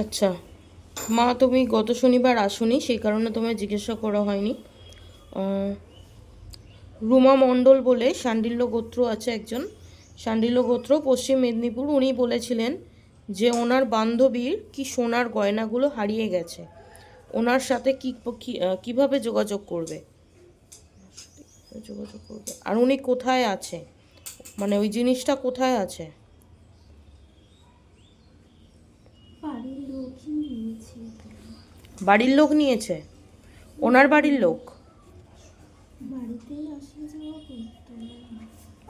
আচ্ছা মা, তুমি গত শনিবার আসোনি, সেই কারণে তোমায় জিজ্ঞাসা করা হয়নি। আহ, রুমা মণ্ডল বলে শাণ্ডিল্য গোত্র আছে একজন, শাণ্ডিল্য গোত্র পশ্চিম মেদিনীপুর। উনি বলেছিলেন যে ওনার বান্ধবীর কি সোনার গয়নাগুলো হারিয়ে গেছে, ওনার সাথে কিভাবে যোগাযোগ করবে, আর উনি কোথায় আছে, মানে ওই জিনিসটা কোথায় আছে। বাড়ির লোক নিয়েছে? ওনার বাড়ির লোক?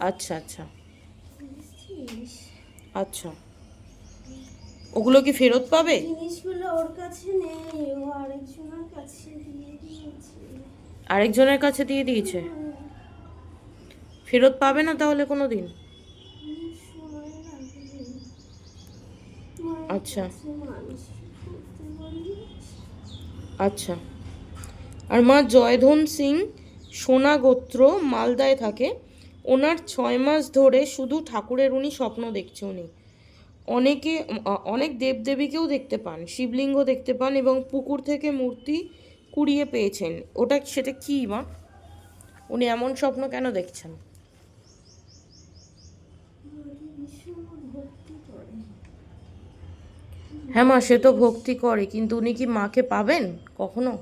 আচ্ছা আচ্ছা আচ্ছা, ওগুলো কি ফেরত পাবে? জিনিসগুলো ওর কাছে নেই, ও আরেকজনের কাছে দিয়ে দিয়েছে। আরেকজনের কাছে দিয়ে দিয়েছে? ফেরত পাবে না তাহলে কোনো দিন? আচ্ছা আচ্ছা। আর মা, জয়ধন সিং সোনা গোত্র, মালদায় থাকে। ওনার 6 মাস ধরে শুধু ঠাকুরের উনি স্বপ্ন দেখছে। উনি অনেক দেবদেবীকেও দেখতে পান, শিবলিঙ্গ দেখতে পান এবং পুকুর থেকে মূর্তি কুড়িয়ে পেয়েছেন। সেটা কি মা? উনি এমন স্বপ্ন কেন দেখছেন? হ্যাঁ মা, সে তো ভক্তি করে, কিন্তু উনি কি মাকে পাবেন কখনো?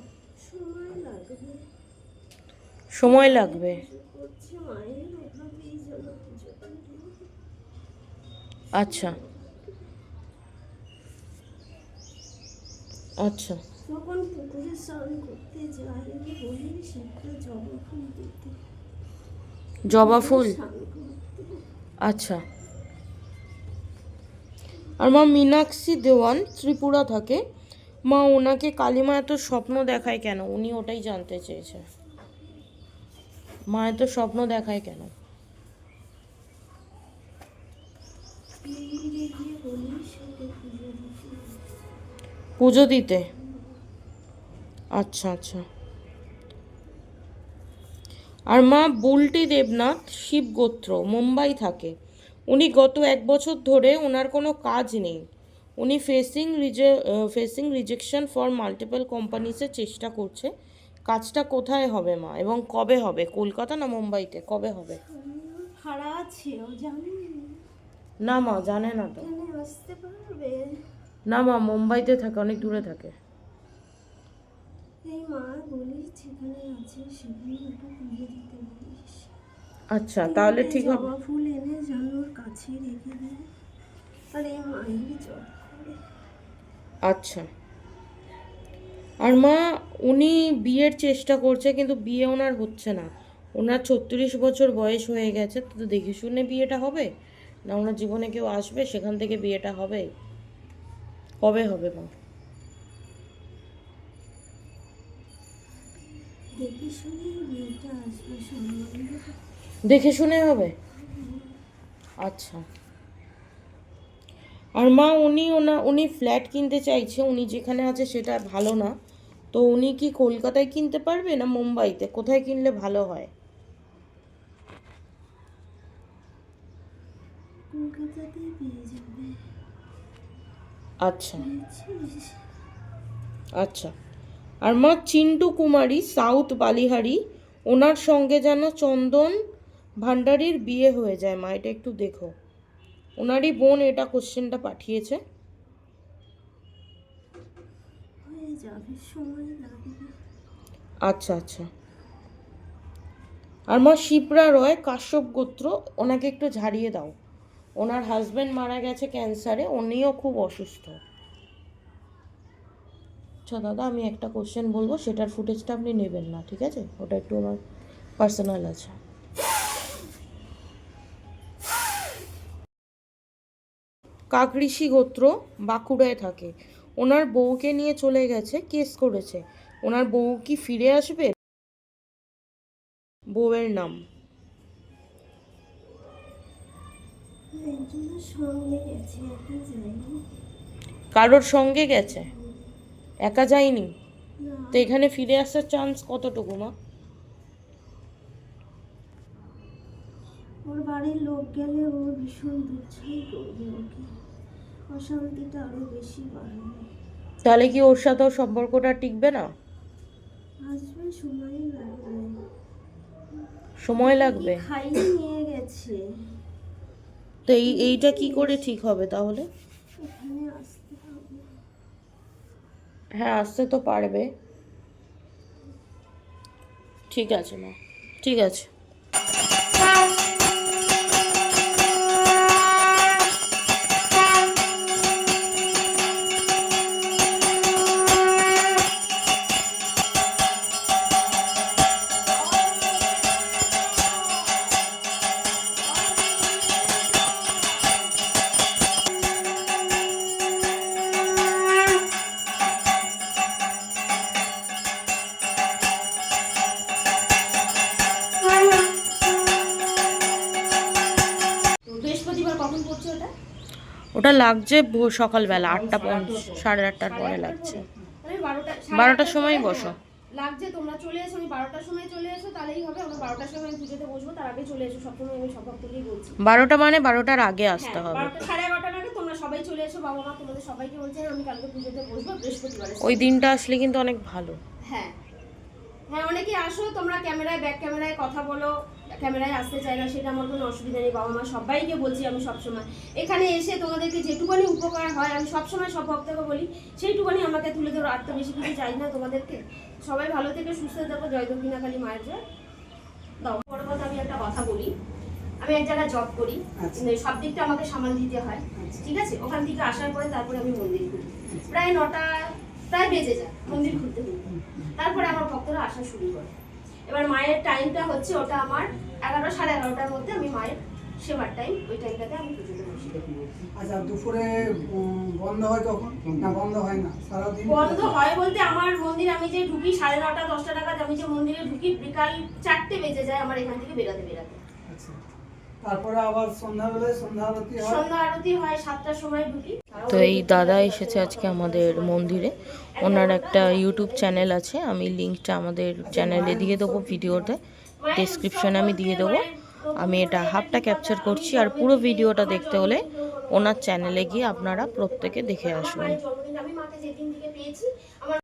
সময় লাগবে। আচ্ছা আচ্ছা। যখন পুকুরে স্নান করতে যায়, আমি বলি সেটা জবা ফুল দিতে। জবা ফুল? আচ্ছা। আর মা, মীনাক্ষী দেওয়ান ত্রিপুরা থাকে। মা, ওনাকে কালিমা এত স্বপ্ন দেখায় কেন? উনি ওটাই জানতে চেয়েছে, মা এত স্বপ্ন দেখায় কেন? পুজো দিতে? আচ্ছা আচ্ছা। আর মা, বুলটি দেবনাথ শিব গোত্র, মুম্বাই থাকে। উনি গত 1 বছর ধরে ওনার কোনো কাজ নেই। উনি ফেসিং রিজেকশন ফর মাল্টিপল কোম্পানিসে চেষ্টা করছে। কাজটা কোথায় হবে মা, এবং কবে হবে? কলকাতা না মুম্বাইতে? কবে হবে? ভাড়া আছে, ও জানে না মা, জানে না তো। আসতে পারবে? না মা, মুম্বাইতে থাকে, অনেক দূরে থাকে। এই মা বলিস যেখানে আছে সেখানে একটু পুজো দিতে বলিস। আচ্ছা, তাহলে ঠিক হবে। জবা ফুল এনে জানোর কাছে রেখে দেয়, আর এই মায়েরই জব করে। আচ্ছা। আর মা, উনি বিয়ের চেষ্টা করছে, কিন্তু বিয়ে ওনার হচ্ছে না। ওনার 36 বছর বয়স হয়ে গেছে, তো দেখে শুনে বিয়েটা হবে না? ওনার জীবনে কেউ আসবে, সেখান থেকে বিয়েটা হবে? কবে হবে মা? দেখে শুনে বিয়েটা আসবে, সম্বন্ধ দেখে শুনে হবে? আচ্ছা। আর মা, উনি ফ্ল্যাট কিনতে চাইছে, উনি যেখানে আছে সেটা ভালো না, তো উনি কি কলকাতায় কিনতে পারবে না মুম্বাইতে? কোথায় কিনলে ভালো হয়? কলকাতাতেই পেয়ে যাবে। আচ্ছা আচ্ছা। আর মা, চিন্টু কুমারী সাউথ বালিহারি, ওনার সঙ্গে যেন চন্দন ভান্ডারীর বিয়ে হয়ে যায় মা, এটা একটু দেখো। ওনারই বোন এটা কোশ্চেনটা পাঠিয়েছে। হয়ে যাবে, সময় লাগবে। আচ্ছা আচ্ছা। আর মা, শিপ্রা রয় কাশ্যপ গোত্র, ওনাকে একটু ঝাড়িয়ে দাও। ওনার হাজব্যান্ড মারা গেছে ক্যান্সারে, উনিও খুব অসুস্থ। আচ্ছা দাদা, আমি একটা কোশ্চেন বলবো, সেটার ফুটেজটা আপনি নেবেন না, ঠিক আছে? ওটা একটু আমার পার্সোনাল আছে। কাকঋষি গোত্র, বাঁকুড়ায় থাকে। ওনার বউকে নিয়ে চলে গেছে, কেস করেছে। ওনার বউ কি ফিরে আসবে? বউয়ের নাম? একজনের সঙ্গে গেছে, একা যায়নি। কারোর সঙ্গে গেছে, একা যায়নি? না, তো এখানে ফিরে আসার চান্স কতটুকু মা? ওর বাড়ির লোক গেলে ও ভীষণ দুচ্ছাই করবে, ওকে অশান্তিটা আরো বেশি বাড়বে। তাহলে কি ওর সাথেও সম্পর্কটা টিকবে না? আসবে, সময় লাগবে। সময় লাগবে। খাইয়ে নিয়ে গেছে। তো এইটা কি করে ঠিক হবে তাহলে? এখানে আসতে হবে। হ্যাঁ, আসতে তো পারবে। ঠিক আছে মা, ঠিক আছে। বৃহস্পতিবার কখন পড়ছে ওটা? ওটা লাগছে সকালবেলা 8:30 পরে লাগছে। আমি 12টার সময় বসো। লাগছে, তোমরা চলে এসো, আমি 12টার সময় চলে এসো, তাহলেই হবে। আমরা 12টার সময় আমি পুজোতে বসবো, তার আগে চলে এসো। সবসময় আমি সব ভক্তকেই বলছি 12টা মানে 12টার আগে আসতে হবে। 12টা, 11:30টার আগে তোমরা সবাই চলে এসো। বাবা মা তোমাদের সবাইকে বলছে আমি কালকে পুজোতে বসবো বৃহস্পতিবারে। ওই দিনটা আসলে কিন্তু অনেক ভালো। হ্যাঁ হ্যাঁ, অনেকেই আসো তোমরা, ক্যামেরায় ব্যাক ক্যামেরায় কথা বলো, ক্যামেরায় আসতে চাই না, সেটা আমার কোনো অসুবিধা নেই। বাবা মা সবাইকে বলছি আমি সবসময়, এখানে এসে তোমাদেরকে যেটুকুনি উপকার হয় আমি সবসময় সব ভক্তকে বলি সেইটুকুনি আমাকে তুলে ধরো। আর তো বেশি কিছু চাই না তোমাদেরকে। সবাই ভালো থেকে সুস্থ থাকো। জয় দক্ষিণাকালী মায়ের জয়। দাও। বড় কথা, আমি একটা কথা বলি, আমি এক জায়গায় জব করি, সব দিকটা আমাকে সামাল দিতে হয়, ঠিক আছে? ওখান থেকে আসার পরে তারপরে আমি মন্দির ঘুরি, প্রায় 9টা প্রায় বেজে যায় মন্দির ঘুরতে ঘুরতে। তারপরে আমার ভক্তরা আসা শুরু করে। এবার মায়ের টাইমটা হচ্ছে ওটা আমার 11, 11:30টার মধ্যে আমি মায়ের সেবার টাইম, ওই টাইমটাতে আমি পুজোতে বসি। আচ্ছা, দুপুরে বন্ধ হয় কখন? না বন্ধ হয় না, সারাদিন বন্ধ হয় বলতে আমার মন্দির আমি যে ঢুকি 9:30, 10টা নাগাদ আমি যে মন্দিরে ঢুকি, বিকাল 4টে বেজে যায় আমার এখান থেকে বেরাতে। আচ্ছা, তারপরে আবার সন্ধ্যাবেলায় সন্ধ্যা আরতি হয়। সন্ধ্যা আরতি হয় 7টার সময় ঢুকি। তো এই দাদা এসেছে আজকে আমাদের মন্দিরে। ওনার একটা ইউটিউব চ্যানেল আছে, আমি লিঙ্কটা আমাদের চ্যানেলে দিয়ে দেবো, ভিডিওতে ডেসক্রিপশনে আমি দিয়ে দেবো। আমি এটা হাফটা ক্যাপচার করছি, আর পুরো ভিডিওটা দেখতে হলে ওনার চ্যানেলে গিয়ে আপনারা প্রত্যেকে দেখে আসবেন। জন্মদিন আমি মাকে যেদিন থেকে পেয়েছি, আমার